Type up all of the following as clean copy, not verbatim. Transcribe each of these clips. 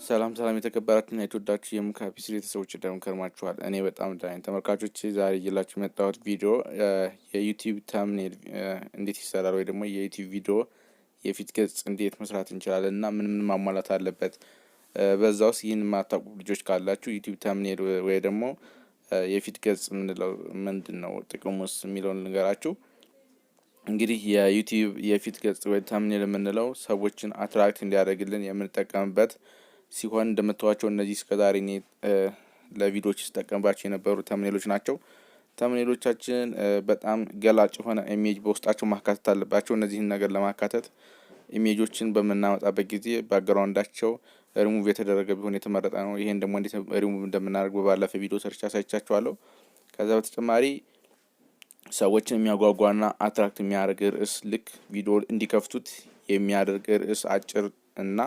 ሰላም የተከበራችሁና የተወደዳችሁ የሙኬab ፒክስል ቤተሠቦቼ እንደምን ከርማችኋል? እኔ በጣም ደህና ነኝ ተመልካቾቼ። ዛሬ ይዤላችሁ የመጣሁት ቪዲዮ የዩቲዩብ ተምኔል እንዴት ይሰራል ወይ ደግሞ የዩቲዩብ ቪዲዮ የፊት ገጽ እንዴት መስራት እንችላለን እና ምን ማሟላት አለበት፣ በዛውስ ይህን የማታውቁ ልጆች ካላችሁ ዩቲዩብ ተምኔል ወይ ደግሞ የፊት ገጽ ምንለው ምንድነው ጥቅሙስ የሚለውን ልንገራችሁ። እንግዲህ የዩቲዩብ የፊት ገጽ ወይ ተምኔል የምንለው ሰዎችን አትራክት እንዲያደርግልን የምንጠቀምበት ሲሆን እንደምታዩዋቸው እነዚህ እስከዛሬ እኔ ለቪዲዮዎች ስጠቀምባቸው የነበሩ ተምኔሎች ናቸው። ተምኔሎቻችን በጣም ገላጭ የሆነ ኢሜጅ በውስጣቸው ማካተት አለባቸው። እነዚህን ነገር ለማካተት ኢሜጆችን በምናመጣበት ጊዜ ባክግራውንዳቸው ሪሙቭ የተደረገ ቢሆን የተመረጠ ነው። ይሄን ደግሞ እንዴት ሪሙቭ እንደምናደርግ በባለፈው ቪዲዮ ሰርቻ አሳይቻችኋለሁ። ከዛ በተጨማሪ ሰዎችን የሚያጓጓና አትራክት የሚያደርግ ርዕስ ልክ ቪዲዮ እንዲከፍቱት የሚያደርግ ርዕስ አጭር እና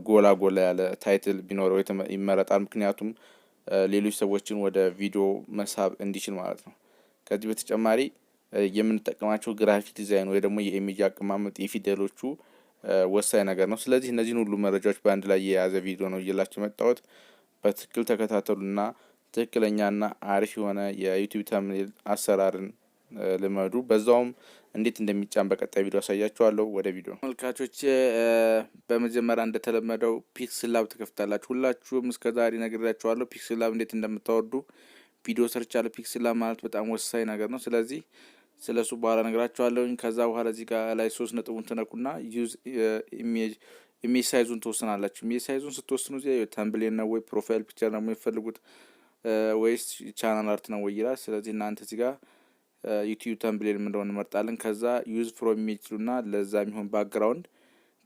ጎላ ያለ ታይትል ቢኖረው ይመረጣል። ምክንያቱም ሌሎች ሰዎችን ወደ ቪዲዮ መሳብ እንዲችል ማለት ነው። ከዚህ በተጨማሪ የምንጠቀማቸው ግራፊክ ዲዛይን ወይ ደግሞ የኢሜጅ አቀማመጥ የፊደሎቹ ወሳኝ ነገር ነው። ስለዚህ እነዚህን ሁሉ መረጃዎች በአንድ ላይ የያዘ ቪዲዮ ነው ይዤላችሁ የመጣሁት። በትክክል ተከታተሉና ትክክለኛና አሪፍ የሆነ የዩቲዩብ ተምኔል አሰራርን ልመዱ። በዛውም እንዴት እንደሚጫን በቀጣይ ቪዲዮ አሳያችኋለሁ። ወደ ቪዲዮ ተመልካቾች፣ በመጀመሪያ እንደተለመደው ፒክስል ላብ ተከፍታላችሁ። ሁላችሁም እስከዛሬ ነግሬያችኋለሁ ፒክስል ላብ እንዴት እንደምታወርዱ ቪዲዮ ሰርቻለሁ። ፒክስል ላብ ማለት በጣም ወሳኝ ነገር ነው። ስለዚህ ስለሱ በኋላ ነግራችኋለሁኝ። ከዛ በኋላ እዚህ ጋር ላይ 3 ነጥቡን ትነኩና ዩዝ ኢሜጅ ሳይዙን ትወስናላችሁ። ኢሜጅ ሳይዙን ስትወስኑ እዚህ ተምብሌን ነው ወይ ፕሮፋይል ፒክቸር ነው የሚፈልጉት ወይስ ቻናል አርት ነው ወይ ይላል። ስለዚህ እናንተ እዚህ ጋር ዩቲዩብ ተምብሌን ምን እንደሆነ እንመርጣለን። ከዛ ዩዝ ፍሮም ኢሜጅሉና ለዛ የሚሆን ባክግራውንድ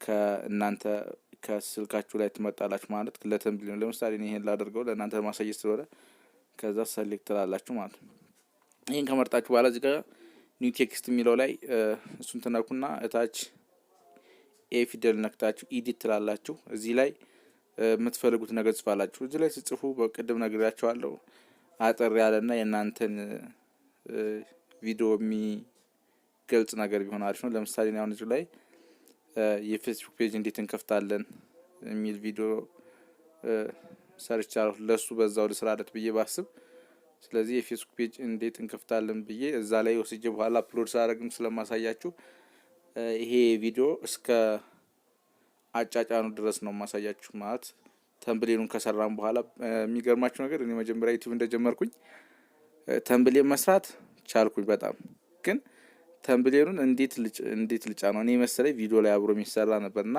ከእናንተ ከስልካችሁ ላይ ትመርጣላችሁ ማለት ለተምብሌን። ለምሳሌ እኔ ይሄን ላደርገው ለእናንተ ማሳየት ስለሆነ ከዛ ሰሌክት ትላላችሁ ማለት ነው። ይሄን ከመርጣችሁ በኋላ እዚህ ጋር ኒው ቴክስት የሚለው ላይ እሱን ትነኩና እታች ኤ ፊደል ነክታችሁ ኢዲት ትላላችሁ። እዚህ ላይ የምትፈልጉት ነገር ጽፋላችሁ። እዚህ ላይ ሲጽፉ በቅድም ነግሬያችኋለሁ አጠር ያለና የእናንተን ቪዲዮ የሚገልጽ ነገር ቢሆን አሪፍ ነው። ለምሳሌ አሁን እዚህ ላይ የፌስቡክ ፔጅ እንዴት እንከፍታለን የሚል ቪዲዮ ሰርቻለሁ። ለሱ በዛው ልስራለት ብዬ ባስብ፣ ስለዚህ የፌስቡክ ፔጅ እንዴት እንከፍታለን ብዬ እዛ ላይ ወስጄ በኋላ አፕሎድ ሳደርግም ስለማሳያችሁ ይሄ ቪዲዮ እስከ አጫጫኑ ድረስ ነው ማሳያችሁ። ማለት ተምብሌኑን ከሰራም በኋላ የሚገርማችሁ ነገር እኔ መጀመሪያ ዩቲዩብ እንደጀመርኩኝ ተምብሌን መስራት ቻልኩኝ በጣም ግን ተምብሌኑን እንዴት ልጫ ነው እኔ መሰለኝ ቪዲዮ ላይ አብሮ የሚሰራ ነበርና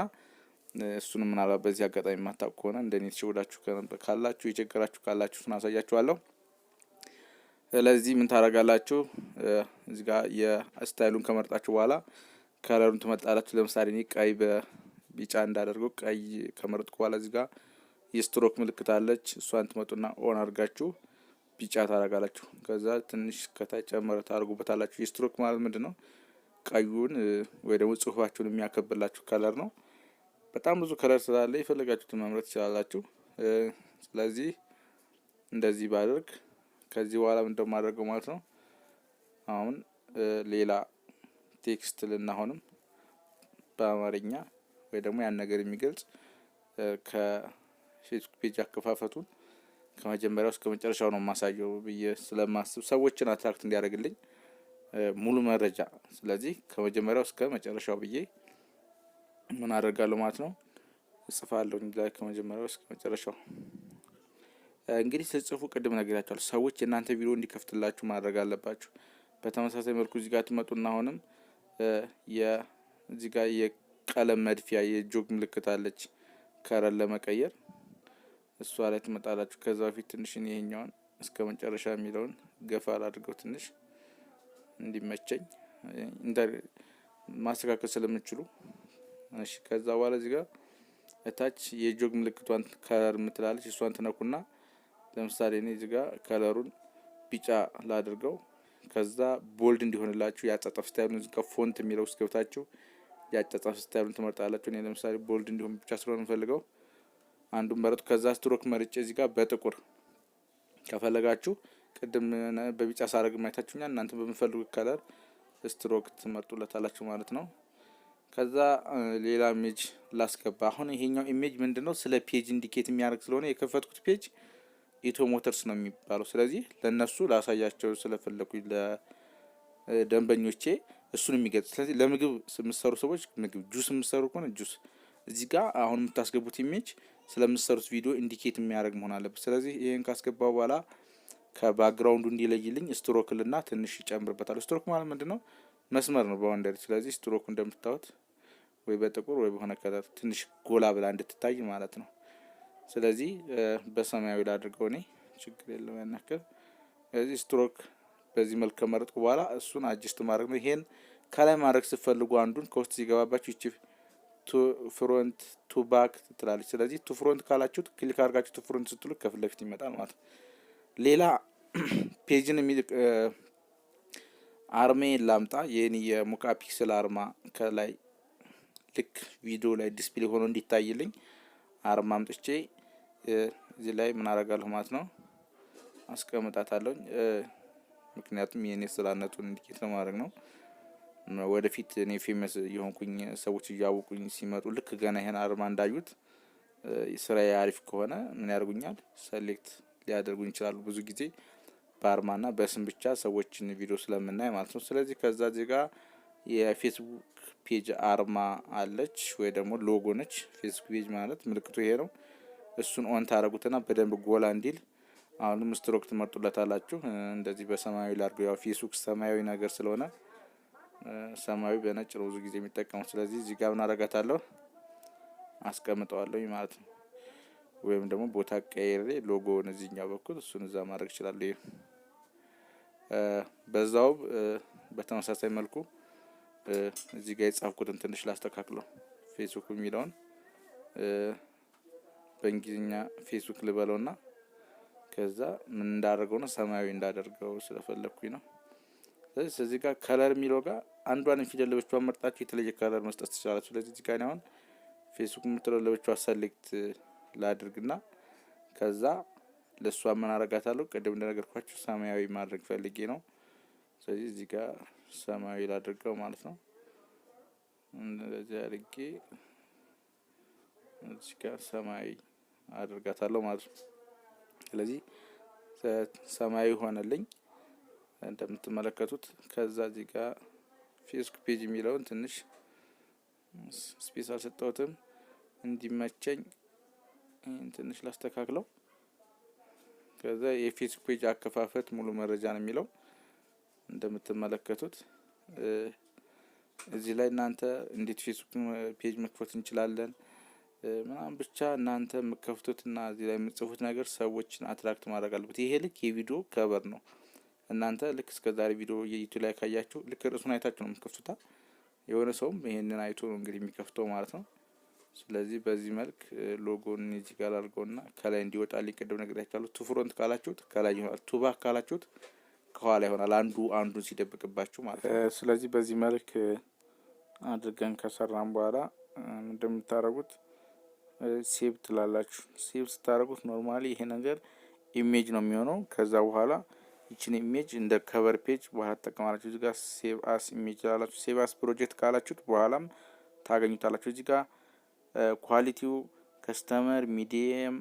እሱንም ምናልባት በዚህ አጋጣሚ የማታውቁ ከሆነ እንደኔ ተሸውዳችሁ ካላችሁ የቸገራችሁ ካላችሁ እሱን አሳያችኋለሁ። ስለዚህ ምን ታደርጋላችሁ? እዚህ ጋር የስታይሉን ከመርጣችሁ በኋላ ከለሩን ትመርጣላችሁ። ለምሳሌ እኔ ቀይ በቢጫ እንዳደርገው ቀይ ከመረጥኩ በኋላ እዚህ ጋር የስትሮክ ምልክት አለች። እሷን ትመጡና ኦን አድርጋችሁ ቢጫ ታደርጋላችሁ። ከዛ ትንሽ ከታች ጨመረ ታደርጉበታላችሁ። የስትሮክ ማለት ምንድነው? ቀዩን ወይ ደግሞ ጽሁፋችሁን የሚያከብላችሁ ከለር ነው። በጣም ብዙ ከለር ስላለ የፈለጋችሁትን መምረጥ ትችላላችሁ። ስለዚህ እንደዚህ ባደርግ ከዚህ በኋላ ምን እንደማደርገው ማለት ነው። አሁን ሌላ ቴክስት ልናሆንም በአማርኛ ወይ ደግሞ ያን ነገር የሚገልጽ ከፌስቡክ ፔጅ አከፋፈቱን ከመጀመሪያው እስከ መጨረሻው ነው ማሳየው ብዬ ስለማስብ ሰዎችን አትራክት እንዲያደርግልኝ ሙሉ መረጃ። ስለዚህ ከመጀመሪያው እስከ መጨረሻው ብዬ ምን አደርጋለሁ ማለት ነው እጽፋለሁ ላይ ከመጀመሪያው እስከ መጨረሻው። እንግዲህ ስትጽፉ ቅድም ነግሬያችኋለሁ ሰዎች የእናንተ ቪዲዮ እንዲከፍትላችሁ ማድረግ አለባችሁ። በተመሳሳይ መልኩ እዚህ ጋር ትመጡና አሁንም እዚህ ጋር የቀለም መድፊያ የጆግ ምልክት አለች ከለር ለመቀየር እሷ ላይ ትመጣላችሁ። ከዛ በፊት ትንሽ ይሄኛውን እስከ መጨረሻ የሚለውን ገፋ አድርገው ትንሽ እንዲመቸኝ ማስተካከል ስለምችሉ እሺ። ከዛ በኋላ እዚህ ጋር እታች የጆግ ምልክቷን ከለር ምትላለች እሷን ትነኩና ለምሳሌ እኔ እዚህ ጋር ከለሩን ቢጫ ላድርገው። ከዛ ቦልድ እንዲሆንላችሁ ያጻጻፍ ስታይሉን እዚህ ጋር ፎንት የሚለው ውስጥ ገብታችሁ ያጻጻፍ ስታይሉን ትመርጣላችሁ። እኔ ለምሳሌ ቦልድ እንዲሆን ብቻ ስለሆነ ፈልገው አንዱን መረጥኩ። ከዛ ስትሮክ መርጬ እዚህ ጋር በጥቁር ከፈለጋችሁ ቅድም በቢጫ ሳረግ ማይታችሁኛል። እናንተ በምፈልጉት ከለር ስትሮክ ትመርጡለታላችሁ ማለት ነው። ከዛ ሌላ ኢሜጅ ላስገባ። አሁን ይሄኛው ኢሜጅ ምንድነው ስለ ፔጅ ኢንዲኬት የሚያደርግ ስለሆነ የከፈትኩት ፔጅ ኢትዮ ሞተርስ ነው የሚባለው። ስለዚህ ለነሱ ላሳያቸው ስለፈለኩኝ ለደንበኞቼ እሱን የሚገልጽ። ስለዚህ ለምግብ የምትሰሩ ሰዎች ምግብ፣ ጁስ የምትሰሩ ከሆነ ጁስ፣ እዚህ ጋር አሁን የምታስገቡት ኢሜጅ ስለምትሰሩት ቪዲዮ ኢንዲኬት የሚያደርግ መሆን አለበት። ስለዚህ ይሄን ካስገባው በኋላ ከባክግራውንዱ እንዲለይልኝ ስትሮክልና ትንሽ ይጨምርበታል። ስትሮክ ማለት ምንድነው? መስመር ነው ባውንደሪ። ስለዚህ ስትሮክ እንደምታዩት ወይ በጥቁር ወይ በሆነ ከለር ትንሽ ጎላ ብላ እንድትታይ ማለት ነው። ስለዚህ በሰማያዊ ላድርገው እኔ ችግር የለም ያናከል። ስለዚህ ስትሮክ በዚህ መልክ ከመረጥኩ በኋላ እሱን አጅስት ማድረግ ነው። ይሄን ከላይ ማድረግ ስትፈልጉ አንዱን ከውስጥ ሲገባባችሁ ይቺ ቱ ፍሮንት ቱ ባክ ትላለች። ስለዚህ ቱ ፍሮንት ካላችሁት ክሊክ አድርጋችሁ ቱ ፍሮንት ስትሉ ከፊት ለፊት ይመጣል ማለት ነው። ሌላ ፔጅን የሚል አርሜን ላምጣ። የኔ የሙካብ ፒክሰል አርማ ከላይ ልክ ቪዲዮ ላይ ዲስፕሌይ ሆኖ እንዲታይልኝ አርማ አምጥቼ እዚህ ላይ ምን አደርጋለሁ ማለት ነው አስቀምጣታለሁ። ምክንያቱም የኔ ስላነቱን እንዲኬት ለማድረግ ነው። ወደፊት እኔ ፌመስ የሆንኩኝ ሰዎች እያወቁኝ ሲመጡ ልክ ገና ይሄን አርማ እንዳዩት ስራዬ አሪፍ ከሆነ ምን ያደርጉኛል ሰሌክት ሊያደርጉኝ ይችላሉ። ብዙ ጊዜ በአርማና በስም ብቻ ሰዎችን ቪዲዮ ስለምናይ ማለት ነው። ስለዚህ ከዛ እዚህ ጋር የፌስቡክ ፔጅ አርማ አለች ወይ ደግሞ ሎጎ ነች። ፌስቡክ ፔጅ ማለት ምልክቱ ይሄ ነው። እሱን ኦን ታረጉትና በደንብ ጎላ እንዲል አሁንም ስትሮክ ትመርጡለታላችሁ። እንደዚህ በሰማያዊ ላድርገው። ያው ፌስቡክ ሰማያዊ ነገር ስለሆነ ሰማያዊ በነጭ ነው ብዙ ጊዜ የሚጠቀሙት። ስለዚህ እዚህ ጋር ምን አደርጋታለሁ አስቀምጠዋለሁ ማለት ነው። ወይም ደግሞ ቦታ ቀይሬ ሎጎውን እዚህኛው በኩል እሱን እዛ ማድረግ እችላለሁ። በዛው በተመሳሳይ መልኩ እዚህ ጋር የጻፍኩትን ትንሽ ላስተካክለው። ፌስቡክ የሚለውን በእንግሊዝኛ ፌስቡክ ልበለውና ከዛ ምን እንዳደርገው ነው ሰማያዊ እንዳደርገው ስለፈለኩኝ ነው። ስለዚህ እዚህ ጋር ከለር የሚለው ጋር አንዷን ፊደል ለብቻዋን መርጣችሁ የተለየ ከለር መስጠት ትችላላችሁ። ስለዚህ እዚህ ጋር አሁን ፌስቡክ የምትለው ለብቻዋ ሰሌክት ላድርግና ከዛ ለሷ ምን አረጋታለሁ ቅድም እንደነገርኳችሁ ሰማያዊ ማድረግ ፈልጌ ነው። ስለዚህ እዚህ ጋር ሰማያዊ ላድርገው ማለት ነው። እንደዚህ አድርጌ እዚህ ጋር ሰማያዊ አድርጋታለሁ ማለት ነው። ስለዚህ ሰማያዊ ሆነልኝ እንደምትመለከቱት። ከዛ እዚህ ጋር ፌስቡክ ፔጅ የሚለውን ትንሽ ስፔስ አልሰጠሁትም እንዲመቸኝ ትንሽ ላስተካክለው። ከዛ የፌስቡክ ፔጅ አከፋፈት ሙሉ መረጃ ነው የሚለው እንደምትመለከቱት። እዚህ ላይ እናንተ እንዴት ፌስቡክ ፔጅ መክፈት እንችላለን ምናምን ብቻ እናንተ የምትከፍቱትና እዚህ ላይ የምትጽፉት ነገር ሰዎችን አትራክት ማድረግ አለበት። ይሄ ልክ የቪዲዮ ከበር ነው። እናንተ ልክ እስከዛሬ ቪዲዮ የዩቲዩብ ላይ ካያችሁ ልክ ርዕሱን አይታችሁ ነው የምትከፍቱታ። የሆነ ሰውም ይሄንን አይቶ ነው እንግዲህ የሚከፍተው ማለት ነው። ስለዚህ በዚህ መልክ ሎጎን እዚህ ጋር አድርገውና ከላይ እንዲወጣልኝ ቅድም ነግሬያችኋለሁ። ቱ ፍሮንት ካላችሁት ከላይ ይሆናል፣ ቱ ባክ ካላችሁት ከኋላ ይሆናል። አንዱን ሲደብቅባችሁ ማለት ነው። ስለዚህ በዚህ መልክ አድርገን ከሰራን በኋላ እንደምታረጉት ሴቭ ትላላችሁ። ሴቭ ስታረጉት ኖርማሊ ይሄ ነገር ኢሜጅ ነው የሚሆነው። ከዛ በኋላ ይችን ኢሜጅ እንደ ከቨር ፔጅ በኋላ ተጠቀማላችሁ። እዚህ ጋር ሴቭ አስ ኢሜጅ ትላላችሁ። ሴቭ አስ ፕሮጀክት ካላችሁት በኋላም ታገኙታላችሁ። እዚህ ጋር ኳሊቲው ከስተመር፣ ሚዲየም፣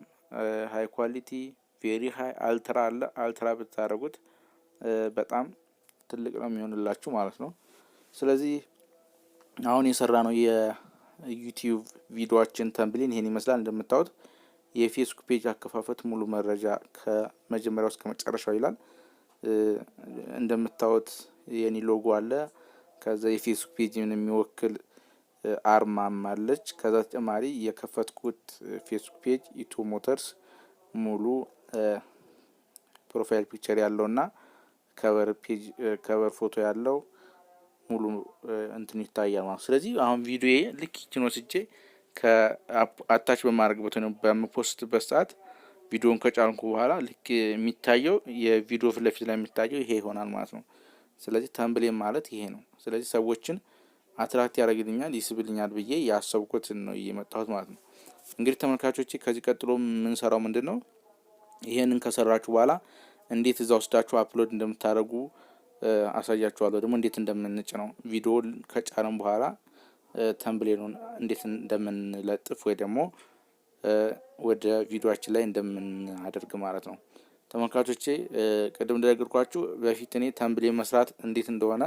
ሃይ ኳሊቲ፣ ቬሪ ሃይ፣ አልትራ አለ። አልትራ ብታረጉት በጣም ትልቅ ነው የሚሆንላችሁ ማለት ነው። ስለዚህ አሁን የሰራ ነው የዩቲዩብ ቪዲዮአችን ተምብሊን ይሄን ይመስላል። እንደምታዩት የፌስቡክ ፔጅ አከፋፈት ሙሉ መረጃ ከመጀመሪያው እስከ መጨረሻው ይላል። እንደምታዩት የኔ ሎጎ አለ። ከዛ የፌስቡክ ፔጅን የሚወክል አርማም አለች። ከዛ ተጨማሪ የከፈትኩት ፌስቡክ ፔጅ ኢትዮ ሞተርስ ሙሉ ፕሮፋይል ፒክቸር ያለውና ከቨር ፎቶ ያለው ሙሉ እንትን ይታያል ማለት። ስለዚህ አሁን ቪዲዮዬ ልክ ይችን ወስጄ ከአታች በማድረግበት ነው በምፖስትበት ሰዓት ቪዲዮን ከጫንኩ በኋላ ልክ የሚታየው የቪዲዮ ፊት ለፊት ላይ የሚታየው ይሄ ይሆናል ማለት ነው። ስለዚህ ተምብሌን ማለት ይሄ ነው። ስለዚህ ሰዎችን አትራክት ያደርግልኛል፣ ይስብልኛል ብዬ ያሰብኩትን ነው እየመጣሁት ማለት ነው። እንግዲህ ተመልካቾቼ ከዚህ ቀጥሎ ምን ሰራው ምንድነው ይሄንን ከሰራችሁ በኋላ እንዴት እዛ ወስዳችሁ አፕሎድ እንደምታደርጉ አሳያችኋለሁ። ደግሞ እንዴት እንደምንጭ ነው ቪዲዮ ከጫነን በኋላ ተምብሌኑን እንዴት እንደምንለጥፍ ወይ ደግሞ ወደ ቪዲዮአችን ላይ እንደምናደርግ ማለት ነው። ተመልካቾቼ ቀደም እንደነገርኳችሁ በፊት እኔ ተምብሌን መስራት እንዴት እንደሆነ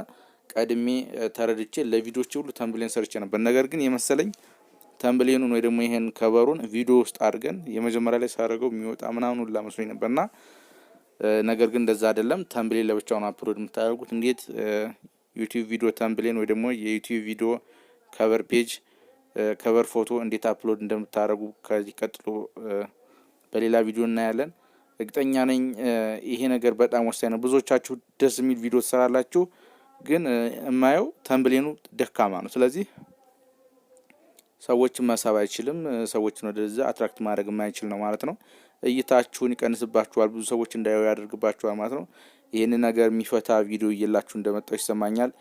ቀድሜ ተረድቼ ለቪዲዮዎች ሁሉ ተምብሌን ሰርቼ ነበር። ነገር ግን የመሰለኝ ተምብሌኑን ወይ ደግሞ ይሄን ከቨሩን ቪዲዮ ውስጥ አድርገን የመጀመሪያ ላይ ሳደርገው የሚወጣ ምናምን ሁላ መስሎኝ ነበርና ነገር ግን እንደዛ አይደለም። ተምብሌን ለብቻው ነው አፕሎድ የምታደርጉት። እንዴት ዩቲዩብ ቪዲዮ ተምብሌን ወይ ደግሞ የዩቲዩብ ቪዲዮ ከቨር ፔጅ ከቨር ፎቶ እንዴት አፕሎድ እንደምታደርጉ ከዚህ ቀጥሎ በሌላ ቪዲዮ እናያለን። እርግጠኛ ነኝ ይሄ ነገር በጣም ወሳኝ ነው። ብዙዎቻችሁ ደስ የሚል ቪዲዮ ትሰራላችሁ፣ ግን የማየው ተምብሌኑ ደካማ ነው። ስለዚህ ሰዎችን መሳብ አይችልም፣ ሰዎችን ወደዛ አትራክት ማድረግ የማይችል ነው ማለት ነው። እይታችሁን ይቀንስባችኋል፣ ብዙ ሰዎች እንዳያዩ ያደርግባችኋል ማለት ነው። ይህንን ነገር የሚፈታ ቪዲዮ ይዤላችሁ እንደመጣሁ ይሰማኛል።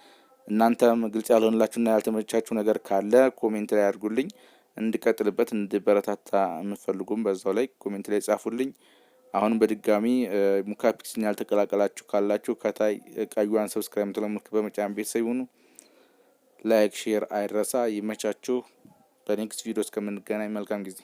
እናንተም ግልጽ ያልሆነላችሁና ያልተመቻችሁ ነገር ካለ ኮሜንት ላይ አድርጉልኝ። እንድቀጥልበት እንድበረታታ የምትፈልጉም በዛው ላይ ኮሜንት ላይ ጻፉልኝ። አሁንም በድጋሚ ሙኬab ፒክስልን ያልተቀላቀላችሁ ካላችሁ ከታይ ቀዩን ሰብስክራይብ ምትለሙት በመጫን ቤተሰብ ሁኑ። ላይክ ሼር አይረሳ። ይመቻችሁ። በኔክስት ቪዲዮ እስከምንገናኝ መልካም ጊዜ